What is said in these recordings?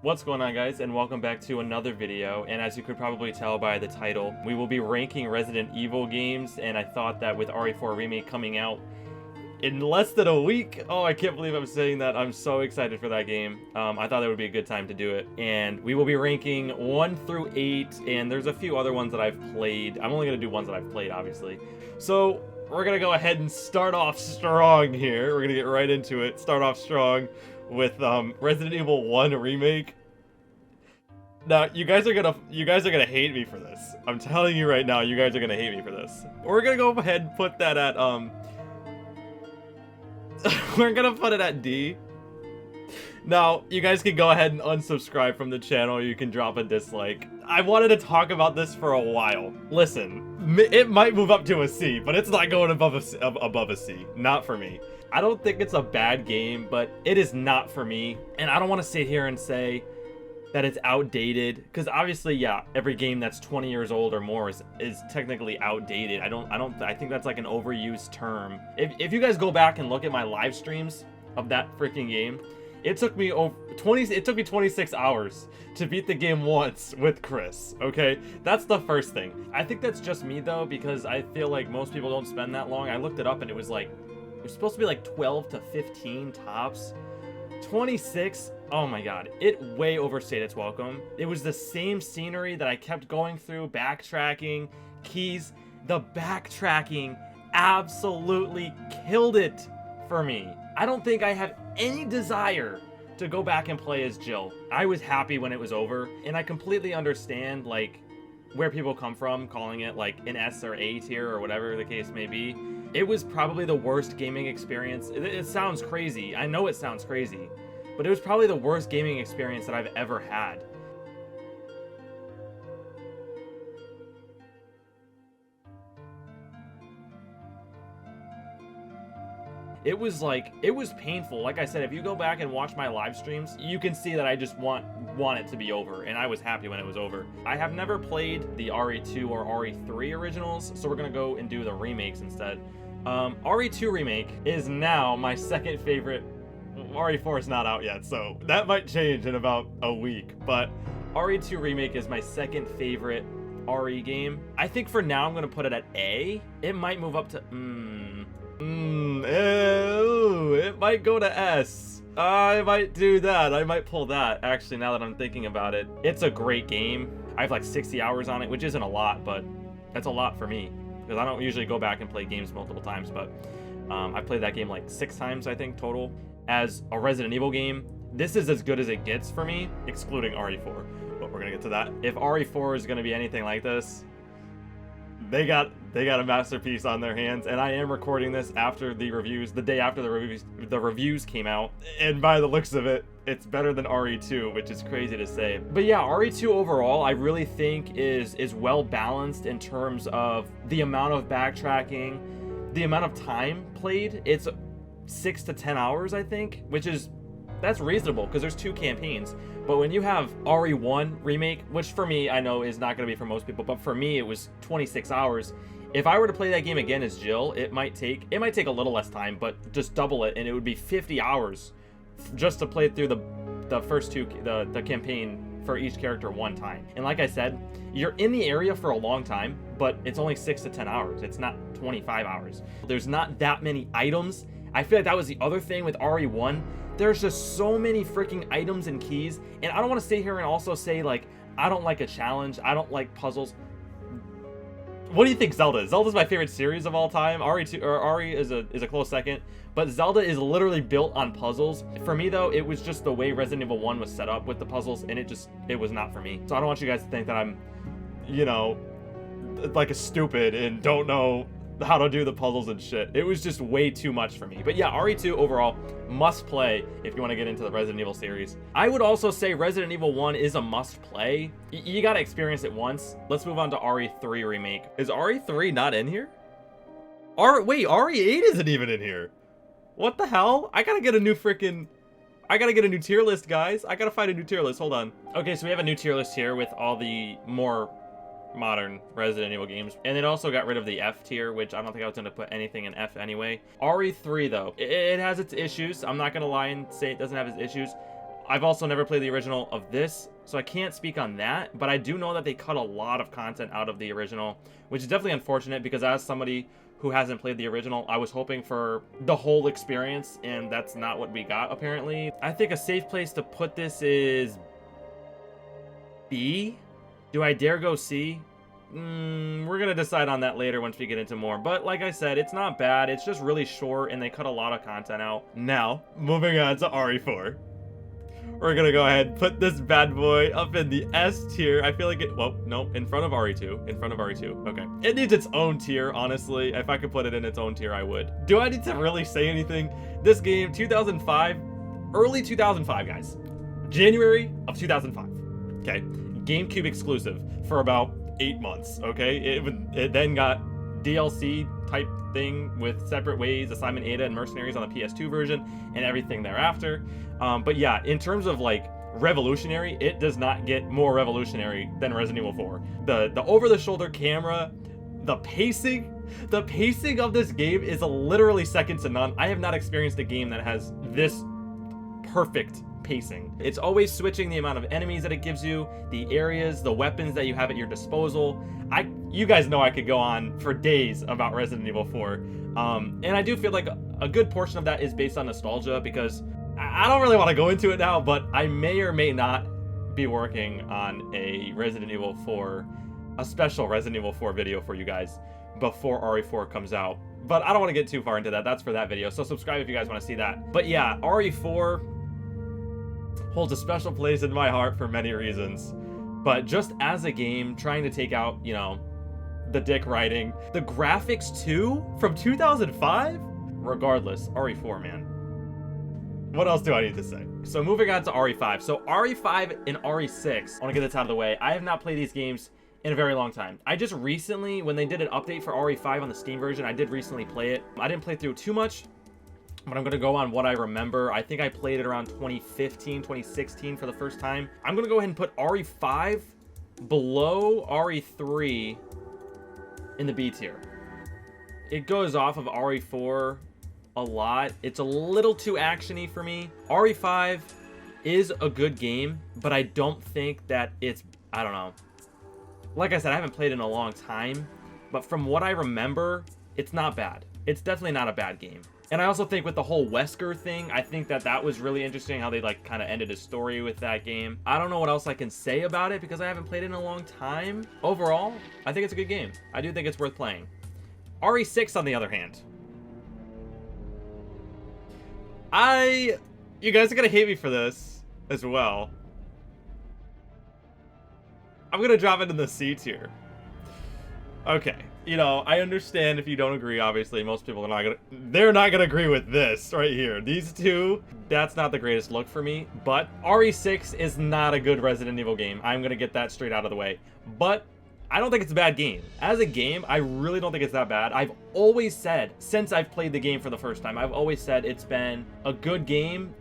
What's going on, guys, and welcome back to another video. And as you could probably tell by the title, we will be ranking Resident Evil games, and I thought that with RE4 Remake coming out in less than a week, oh, I can't believe I'm saying that. I'm so excited for that game. I thought that would be a good time to do it. And we will be ranking 1 through 8, and there's a few other ones that I've played. I'm only going to do ones that I've played, obviously. So we're going to go ahead and start off strong here. We're going to get right into it. Start off strong with Resident Evil 1 Remake. Now, you guys are gonna hate me for this. I'm telling you right now, you guys are gonna hate me for this. We're gonna go ahead and put that at we're gonna put it at D. Now, you guys can go ahead and unsubscribe from the channel. You can drop a dislike. I wanted to talk about this for a while. Listen, it might move up to a C, but it's not going above a C. Not for me. I don't think it's a bad game, but it is not for me. And I don't want to sit here and say that it's outdated, because obviously, yeah, every game that's 20 years old or more is technically outdated. I think that's like an overused term. If you guys go back and look at my live streams of that freaking game, it took me 26 hours to beat the game once with Chris. Okay, that's the first thing. I think that's just me though, because I feel like most people don't spend that long. I looked it up and it was supposed to be like 12 to 15 tops. 26, oh my god, it way overstayed its welcome. It was the same scenery that I kept going through, backtracking, keys. The backtracking absolutely killed it for me. I don't think I have any desire to go back and play as Jill. I was happy when it was over, and I completely understand like where people come from calling it like an S or A tier or whatever the case may be. It was probably the worst gaming experience. It sounds crazy. I know it sounds crazy, but it was probably the worst gaming experience that I've ever had. It was painful. Like I said, if you go back and watch my live streams, you can see that I just want it to be over, and I was happy when it was over. I have never played the RE2 or RE3 originals, so we're gonna go and do the remakes instead. RE2 Remake is now my second favorite. RE4 is not out yet, so that might change in about a week, but RE2 Remake is my second favorite RE game. I think for now I'm gonna put it at A. It might move up to it might go to S. I might do that. I might pull that, actually, now that I'm thinking about it. It's a great game. I have like 60 hours on it, which isn't a lot, but that's a lot for me, because I don't usually go back and play games multiple times, but I played that game like 6 times, I think, total. As a Resident Evil game, this is as good as it gets for me, excluding RE4, but we're gonna get to that. If RE4 is gonna be anything like this, they got a masterpiece on their hands, and I am recording this after the reviews, the day after the reviews came out, and by the looks of it, it's better than RE2, which is crazy to say. But yeah, RE2 overall, I really think is well balanced in terms of the amount of backtracking, the amount of time played. It's 6 to 10 hours, I think, that's reasonable because there's 2 campaigns. But when you have RE1 Remake, which for me, I know is not going to be for most people, but for me, it was 26 hours. If I were to play that game again as Jill, it might take a little less time, but just double it, and it would be 50 hours just to play through the first 2, the campaign for each character one time. And like I said, you're in the area for a long time, but it's only 6 to 10 hours. It's not 25 hours. There's not that many items. I feel like that was the other thing with RE1. There's just so many freaking items and keys, and I don't want to sit here and also say like I don't like a challenge, I don't like puzzles. What do you think Zelda is? Zelda's my favorite series of all time. RE2 or RE is a close second, but Zelda is literally built on puzzles. For me though, it was just the way Resident Evil 1 was set up with the puzzles, and it was not for me. So I don't want you guys to think that I'm, you know, like a stupid and don't know how to do the puzzles and shit. It was just way too much for me. But yeah, RE2 overall must play if you want to get into the Resident Evil series. I would also say Resident Evil 1 is a must play. You gotta experience it once. Let's move on to RE3 Remake. Is RE3 not in here? Wait, RE8 isn't even in here. What the hell? I gotta get a new tier list, guys. I gotta find a new tier list. Hold on. Okay, so we have a new tier list here with all the more modern Resident Evil games, and it also got rid of the F tier, which I don't think I was going to put anything in F anyway. RE3 though, it has its issues. I'm not going to lie and say it doesn't have its issues. I've also never played the original of this, so I can't speak on that, but I do know that they cut a lot of content out of the original, which is definitely unfortunate because as somebody who hasn't played the original, I was hoping for the whole experience, and that's not what we got, apparently. I think a safe place to put this is B. Do I dare go C? We're gonna decide on that later once we get into more. But like I said, it's not bad. It's just really short, and they cut a lot of content out. Now, moving on to RE4. We're gonna go ahead and put this bad boy up in the S tier. I feel like it, well, no, in front of RE2. In front of RE2, okay. It needs its own tier, honestly. If I could put it in its own tier, I would. Do I need to really say anything? This game, 2005, early 2005, guys. January of 2005, okay? GameCube exclusive for about 8 months, okay? It then got DLC type thing with Separate Ways, Assignment Ada, and Mercenaries on the PS2 version, and everything thereafter. But yeah, in terms of like revolutionary, it does not get more revolutionary than Resident Evil 4. The over-the-shoulder camera, the pacing of this game is literally second to none. I have not experienced a game that has this perfect pacing. It's always switching the amount of enemies that it gives you, the areas, the weapons that you have at your disposal. You guys know I could go on for days about Resident Evil 4. And I do feel like a good portion of that is based on nostalgia, because I don't really want to go into it now, but I may or may not be working on a Resident Evil 4, a special Resident Evil 4 video for you guys before RE4 comes out. But I don't want to get too far into that. That's for that video. So subscribe if you guys want to see that. But yeah, RE4 holds a special place in my heart for many reasons. But just as a game, trying to take out, you know, the dick riding, the graphics too, from 2005? Regardless, RE4, man. What else do I need to say? So moving on to RE5. So RE5 and RE6, I want to get this out of the way. I have not played these games in a very long time. I just recently, when they did an update for RE5 on the Steam version, I did recently play it. I didn't play through too much, but I'm going to go on what I remember. I think I played it around 2015, 2016 for the first time. I'm going to go ahead and put RE5 below RE3 in the B tier. It goes off of RE4 a lot. It's a little too actiony for me. RE5 is a good game, but I don't think that it's, I don't know. Like I said, I haven't played in a long time, but from what I remember, it's not bad. It's definitely not a bad game. And I also think with the whole Wesker thing, I think that that was really interesting how they like kind of ended his story with that game. I don't know what else I can say about it because I haven't played it in a long time. Overall, I think it's a good game. I do think it's worth playing. RE6 on the other hand. You guys are gonna hate me for this as well. I'm gonna drop it in the C tier. Okay, you know, I understand if you don't agree, obviously, most people are they're not gonna agree with this right here. These two, that's not the greatest look for me, but RE6 is not a good Resident Evil game. I'm gonna get that straight out of the way. But I don't think it's a bad game. As a game, I really don't think it's that bad. I've always said, since I've played the game for the first time, I've always said it's been a good game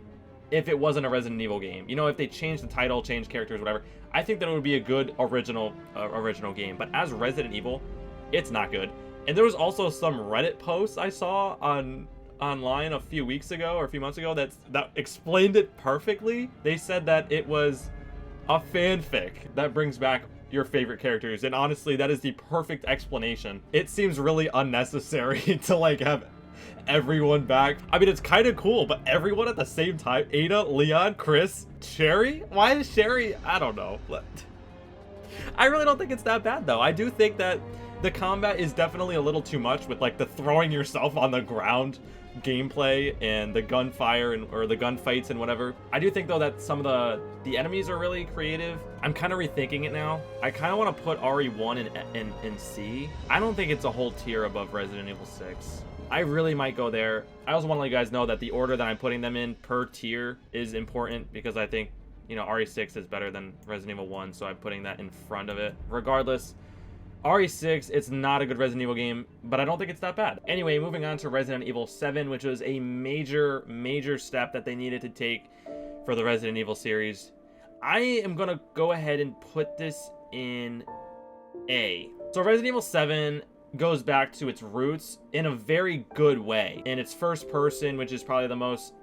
if it wasn't a Resident Evil game. You know, if they changed the title, changed characters, whatever, I think that it would be a good original game. But as Resident Evil, it's not good. And there was also some Reddit posts I saw online a few weeks ago or a few months ago that explained it perfectly. They said that it was a fanfic that brings back your favorite characters, and honestly, that is the perfect explanation. It seems really unnecessary to like have everyone back. I mean, it's kind of cool, but everyone at the same time. Ada, Leon, Chris, Sherry? Why is Sherry? I don't know. I really don't think it's that bad though. I do think that the combat is definitely a little too much with like the throwing yourself on the ground gameplay and the gunfire or the gunfights and whatever. I do think though that some of the enemies are really creative. I'm kind of rethinking it now. I kind of want to put RE1 in C. I don't think it's a whole tier above Resident Evil 6. I really might go there. I also want to let you guys know that the order that I'm putting them in per tier is important because I think, you know, RE6 is better than Resident Evil 1, so I'm putting that in front of it. Regardless, RE6, it's not a good Resident Evil game, but I don't think it's that bad. Anyway, moving on to Resident Evil 7, which was a major step that they needed to take for the Resident Evil series. I am going to go ahead and put this in A. So Resident Evil 7 goes back to its roots in a very good way. And it's first person, which is probably the most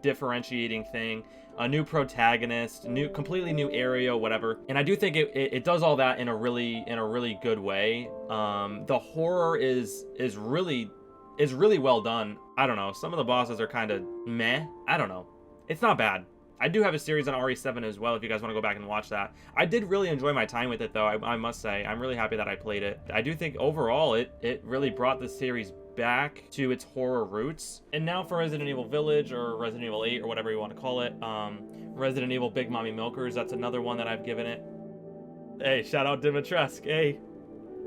differentiating thing, a new protagonist, completely new area, whatever. And I do think it does all that in a really good way. The horror is really well done. I don't know. Some of the bosses are kind of meh. I don't know. It's not bad. I do have a series on RE7 as well if you guys want to go back and watch that. I did really enjoy my time with it though, I must say. I'm really happy that I played it. I do think overall it really brought the series back to its horror roots. And now for Resident Evil Village, or Resident Evil 8, or whatever you want to call it, Resident Evil Big Mommy Milkers, that's another one that I've given it. Hey, shout out Dimitrescu.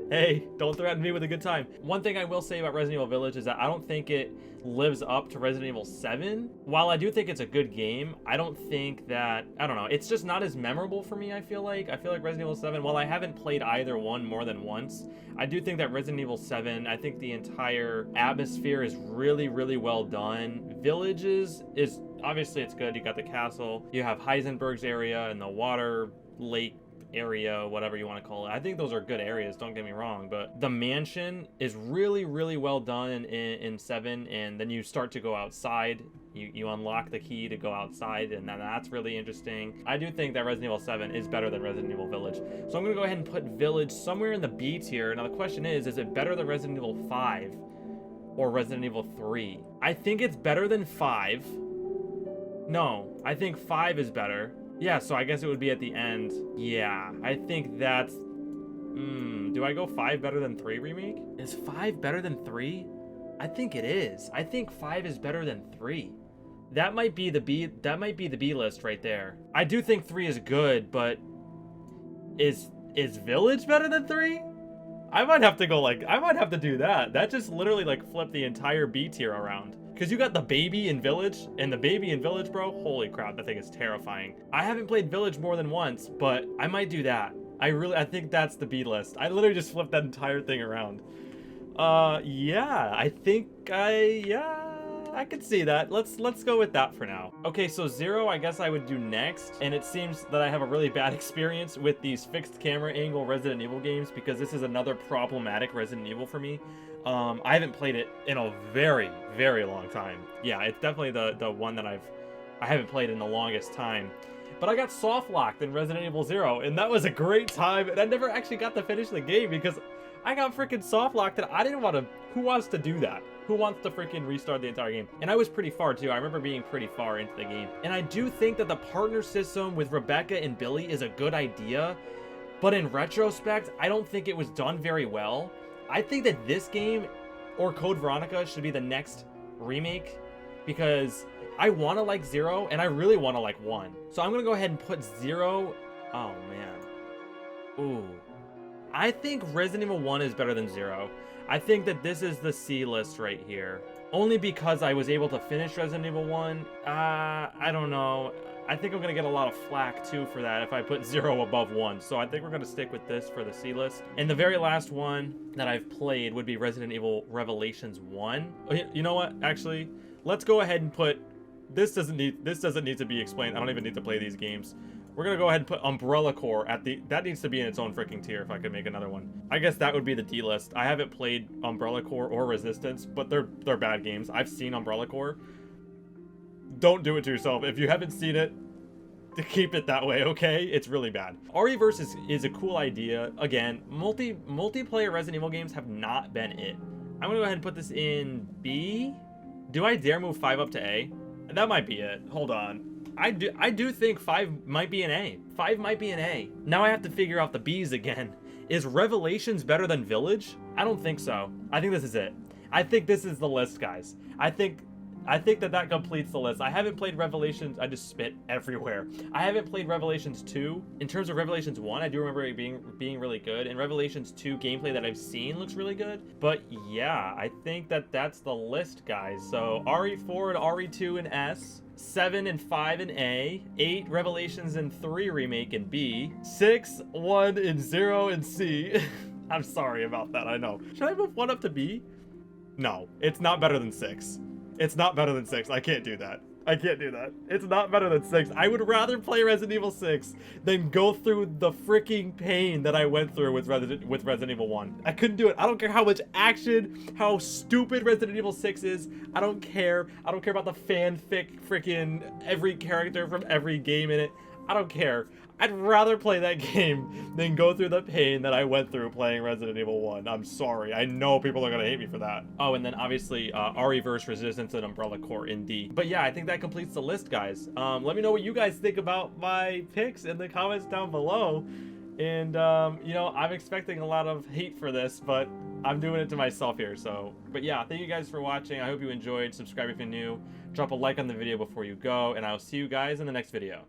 Hey, don't threaten me with a good time. One thing I will say about Resident Evil Village is that I don't think it lives up to Resident Evil 7. While I do think it's a good game, I don't think that, I don't know, it's just not as memorable for me, I feel like. I feel like Resident Evil 7, while I haven't played either one more than once, I do think that Resident Evil 7, I think the entire atmosphere is really well done. Villages is, obviously it's good. You got the castle, you have Heisenberg's area and the water lake area, whatever you want to call it. I think those are good areas, don't get me wrong, but the mansion is really well done in 7, and then you start to go outside. You unlock the key to go outside, and then that's really interesting. I do think that Resident Evil 7 is better than Resident Evil Village. So I'm going to go ahead and put Village somewhere in the B tier. Now the question is it better than Resident Evil 5 or Resident Evil 3? I think it's better than 5. No, I think 5 is better. Yeah, so I guess it would be at the end. Yeah, I think that's... do I go 5 better than 3 remake? Is 5 better than 3? I think it is. I think 5 is better than 3. That might be the B list right there. I do think 3 is good, but is Village better than 3? I might have to go I might have to do that. That just literally flipped the entire B tier around. Because you got the baby in Village, and the baby in Village, bro, holy crap, that thing is terrifying. I haven't played Village more than once, but I might do that. I think that's the B list. I literally just flipped that entire thing around. Yeah, I think I could see that. Let's go with that for now. Okay, so 0, I guess I would do next, and it seems that I have a really bad experience with these fixed camera angle Resident Evil games, because this is another problematic Resident Evil for me. I haven't played it in a very long time. Yeah, it's definitely the one that I haven't played in the longest time. But I got soft locked in Resident Evil 0, and that was a great time, and I never actually got to finish the game because I got freaking soft locked, and I didn't want to. Who wants to do that? Who wants to freaking restart the entire game? And I was pretty far too. I remember being pretty far into the game. And I do think that the partner system with Rebecca and Billy is a good idea, but in retrospect, I don't think it was done very well. I think that this game, or Code Veronica, should be the next remake, because I want to like 0, and I really want to like 1. So I'm going to go ahead and put 0. Oh, man. Ooh. I think Resident Evil 1 is better than 0. I think that this is the C list right here. Only because I was able to finish Resident Evil 1. I don't know. I think I'm going to get a lot of flack too for that if I put 0 above 1. So I think we're going to stick with this for the C list. And the very last one that I've played would be Resident Evil Revelations 1. You know what? Actually, let's go ahead and put... This doesn't need to be explained. I don't even need to play these games. We're going to go ahead and put Umbrella Corps at the... That needs to be in its own freaking tier if I could make another one. I guess that would be the D list. I haven't played Umbrella Corps or Resistance, but they're bad games. I've seen Umbrella Corps. Don't do it to yourself. If you haven't seen it, keep it that way, okay? It's really bad. RE-verse is a cool idea. Again, multiplayer Resident Evil games have not been it. I'm going to go ahead and put this in B. Do I dare move 5 up to A? That might be it. Hold on. I do think 5 might be an A. 5 might be an A. Now I have to figure out the B's again. Is Revelations better than Village? I don't think so. I think this is it. I think this is the list, guys. I think that completes the list. I haven't played Revelations. I just spit everywhere. I haven't played Revelations 2. In terms of Revelations 1, I do remember it being really good. And Revelations 2 gameplay that I've seen looks really good. But yeah, I think that's the list, guys. So RE4 and RE2 and S. 7 and 5 in A, 8 Revelations and 3 remake in B, 6, 1 and 0 in C. I'm sorry about that, I know. Should I move 1 up to B? No, it's not better than 6. It's not better than 6. I can't do that. I can't do that. It's not better than 6. I would rather play Resident Evil 6 than go through the freaking pain that I went through with Resident Evil 1. I couldn't do it. I don't care how much action, how stupid Resident Evil 6 is. I don't care. I don't care about the fanfic freaking every character from every game in it. I don't care. I'd rather play that game than go through the pain that I went through playing Resident Evil 1. I'm sorry. I know people are going to hate me for that. Oh, and then obviously RE-verse, Resistance, and Umbrella Corps in D. But yeah, I think that completes the list, guys. Let me know what you guys think about my picks in the comments down below. And, you know, I'm expecting a lot of hate for this, but I'm doing it to myself here. So, but yeah, thank you guys for watching. I hope you enjoyed. Subscribe if you're new. Drop a like on the video before you go, and I'll see you guys in the next video.